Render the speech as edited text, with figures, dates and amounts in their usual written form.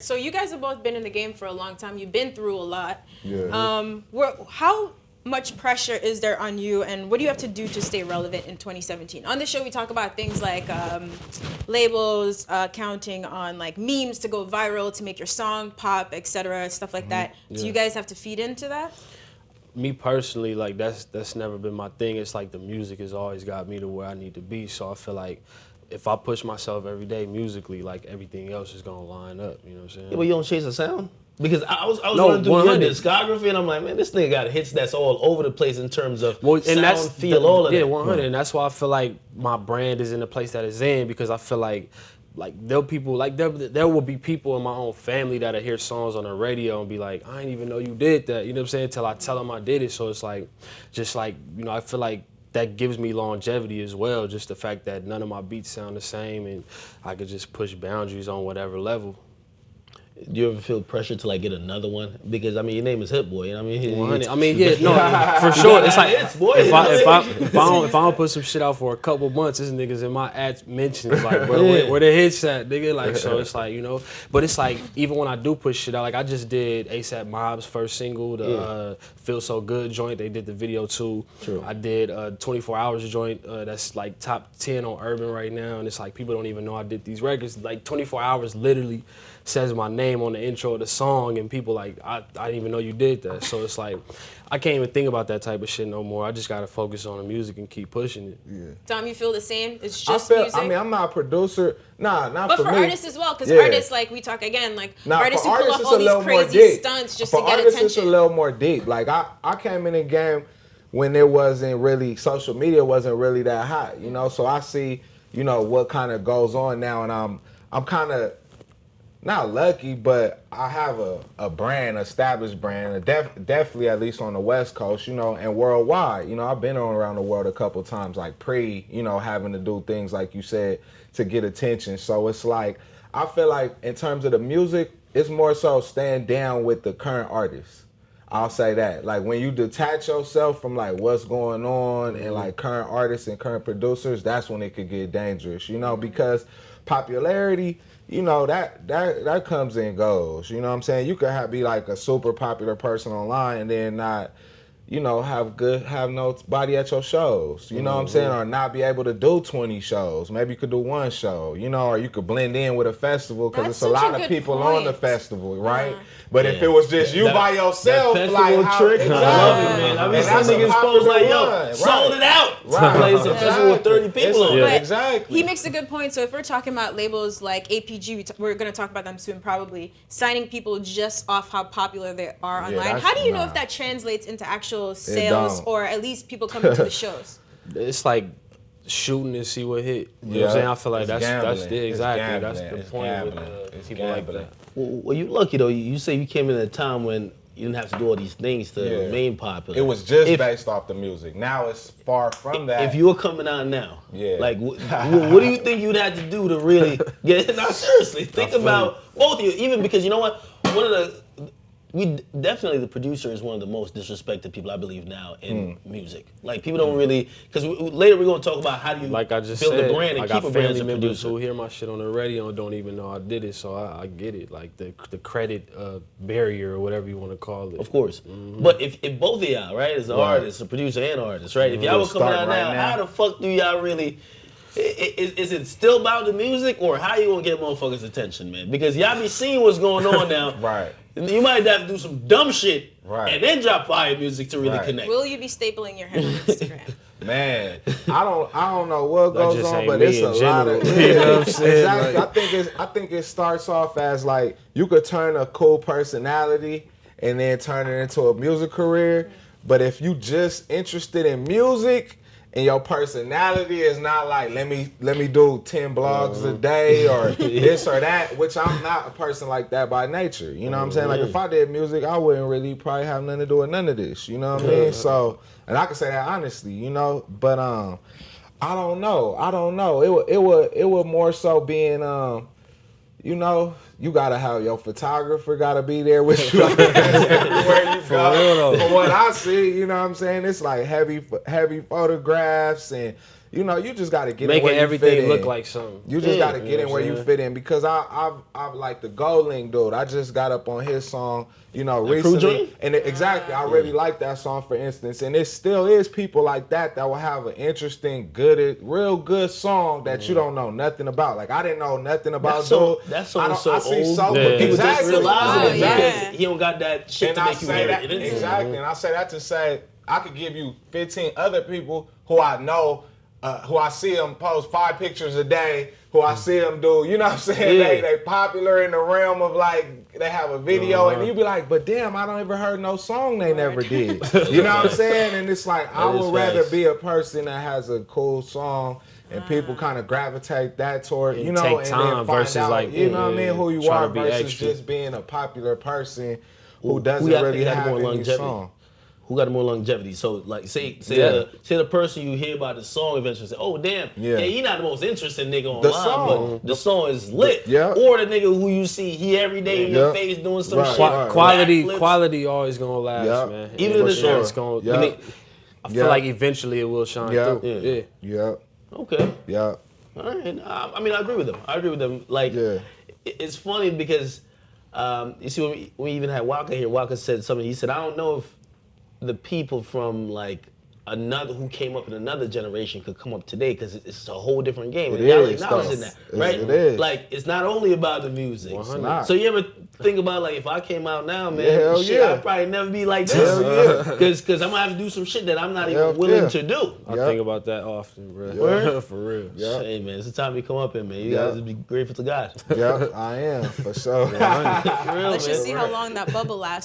So you guys have both been in the game for a long time. You've been through a lot. Yeah. How much pressure is there on you, and what do you have to do to stay relevant in 2017? On this show, we talk about things like labels, counting on like memes to go viral to make your song pop, etc., stuff like that. Do you guys have to feed into that? Me personally, like that's never been my thing. It's like the music has always got me to where I need to be. So I feel like if I push myself every day musically, like everything else is gonna line up. You know what I'm saying? Yeah, but you don't chase the sound? Because I was No, going through your 100. discography and I'm like, man, this nigga got hits that's all over the place in terms of Well, sound, feel, all of that. Yeah, 100. And that's why I feel like my brand is in the place that it's in, because I feel like there will be people in my own family that'll hear songs on the radio and be like, I didn't even know you did that. You know what I'm saying? Till I tell them I did it. So it's like, just like, you know, I feel like that gives me longevity as well. Just the fact that none of my beats sound the same and I could just push boundaries on whatever level. Do you ever feel pressure to like get another one? Because I mean, your name is Hit Boy, and I mean, 100. I mean, yeah, no, for sure. It's like hits, boy. if I don't put some shit out for a couple months, this niggas in my ads mentions like, bro, where the hits at, nigga? Like, so it's like, you know, but it's like even when I do push shit out, like I just did ASAP Mob's first single, the Feel So Good joint. They did the video too. True. I did 24 Hours joint. That's like top 10 on Urban right now, and it's like people don't even know I did these records. Like 24 Hours literally says my name on the intro of the song, and people like, I didn't even know you did that. So it's like, I can't even think about that type of shit no more. I just gotta focus on the music and keep pushing it. Yeah. Tom, you feel the same? It's just music. music? I mean, I'm not a producer. Nah, not but for for me. artists as well, because Yeah. artists, like we talk again, like Now, artists for who pull artists, off it's a all little these more crazy deep. stunts just For to get artists, it's a attention. little more deep. Like I came in the game when there wasn't really, social media wasn't really that hot, you know. So I see, you know, what kind of goes on now, and I'm kind of not lucky, but I have a brand, established brand, definitely at least on the West Coast, you know, and worldwide. You know, I've been around the world a couple times, like you know, having to do things like you said to get attention. So it's like, I feel like in terms of the music, it's more so staying down with the current artists. I'll say that. Like when you detach yourself from like what's going on and like current artists and current producers, that's when it could get dangerous, you know, because popularity, you know, that comes and goes. You know what I'm saying? You could be like a super popular person online and then not, you know, have nobody at your shows. You know what I'm saying? Or not be able to do 20 shows. Maybe you could do one show, you know, or you could blend in with a festival because That's it's a such a lot of good people point. on the festival, right? But if it was just you That- by yourself, that like festival how, trick, exactly. I love it, man. I mean, And some that's a niggas popular post like, yo, one, sold it out. Right. Plays a festival with 30 people on Yeah. it. But Exactly. he makes a good point. So if we're talking about labels like APG, we're going to talk about them soon probably, signing people just off how popular they are online. that's- How do you know nah. if that translates into actual sales don't. or at least people coming to the shows? It's like shooting and see what hit. You know what Yeah. I'm saying? I feel like It's that's gambling. yeah, It's exactly. gambling. That's the It's point with gambling. It's people like gambling. that. Well, you lucky though. You say you came in at a time when you didn't have to do all these things to Yeah. remain popular. It was just If- based off the music. Now it's far from that. If you were coming out now, Yeah. like what do you think you'd have to do to really get? No, seriously, think about both of you. Even because you know what, definitely the producer is one of the most disrespected people I believe now in music. Like people don't really, because later we're gonna talk about how do you Like I just build said, a brand I and got keep a brand as family a members producer. who hear my shit on the radio and don't even know I did it, so I get it. Like the credit barrier or whatever you want to call it. Of course. But if both of y'all, right, as an artist, a producer and artist, right, if y'all were coming out now, how the fuck do y'all really, is it still about the music or how you gonna get motherfuckers' attention, man? Because y'all be seeing what's going on now. Right. You might have to do some dumb shit Right. and then drop fire music to really Right. connect. Will you be stapling your head on Instagram? Man, I don't know what That goes just on, ain't but me it's a in lot of general. You know what I'm saying? Exactly. Like- I think it starts off as like you could turn a cool personality and then turn it into a music career. But if you just interested in music and your personality is not like let me do 10 blogs a day or this or that, which I'm not a person like that by nature. You know what I'm saying? Like if I did music, I wouldn't really probably have nothing to do with none of this. You know what I mean? So, and I can say that honestly, you know. But I don't know. It would more so being you know, you gotta have your photographer gotta be there with you everywhere you go. real though. From what I see, you know what I'm saying? It's like heavy photographs and you know, you just got to get Making in where you everything fit in. look like something. You just got to get in know where what I'm you saying? fit in because I like the Gold Link dude. I just got up on his song, you know, Crew recently, joint? and exactly, I really like that song for instance. And it still is people like that will have an interesting, real good song that you don't know nothing about. Like I didn't know nothing about dude. That song is so I see old. so Yeah. People just exactly. realizing it yeah. because he don't got that shit And to I make you say hear that it. It is- exactly, and I say that to say I could give you 15 other people who I know, who I see them post 5 pictures a day, who I see them do, you know what I'm saying? Yeah. They popular in the realm of like they have a video, and you be like, but damn, I don't ever heard no song they never did. You know what I'm saying? And it's like I That is would rather facts. be a person that has a cool song. And people kind of gravitate that toward, And you know, take and time then find versus, out, like, you know what I mean, who you trying are to be versus extra. just being a popular person who Who doesn't y'all really think had have more any longevity? song. Who got more longevity? So like say Yeah. the person you hear about the song eventually say, oh damn, Yeah. he not the most interesting nigga online, The song. but the song is lit. Yeah. Or the nigga who you see every day in your Yeah. face doing some Right, shit. right. backflips. Quality always gonna last, Yeah. man. Even And in the sure. it's gonna. Yeah. I mean, I feel Yeah. like eventually it will shine Yeah. through. Yeah. Yeah. Yeah, Okay. yeah, All right. I mean, I agree with them. Like, Yeah. it's funny because you see when we even had Waka here, Waka said something. He said, I don't know if the people from like another who came up in another generation could come up today because it's a whole different game. It And y'all is, acknowledging though. that, right? It is. Like it's not only about the music. 100. So you ever think about like if I came out now, man, Hell shit, yeah. I'd probably never be like Hell this. yeah. Because I'm gonna have to do some shit that I'm not Hell even willing yeah. to do. I Yeah. think about that often, bro. Word? For real. Yeah. Hey man, it's the time you come up in, man. You Yeah. guys be grateful to God. yeah, I am, for sure. For real, Let's just man. see how long that bubble lasts.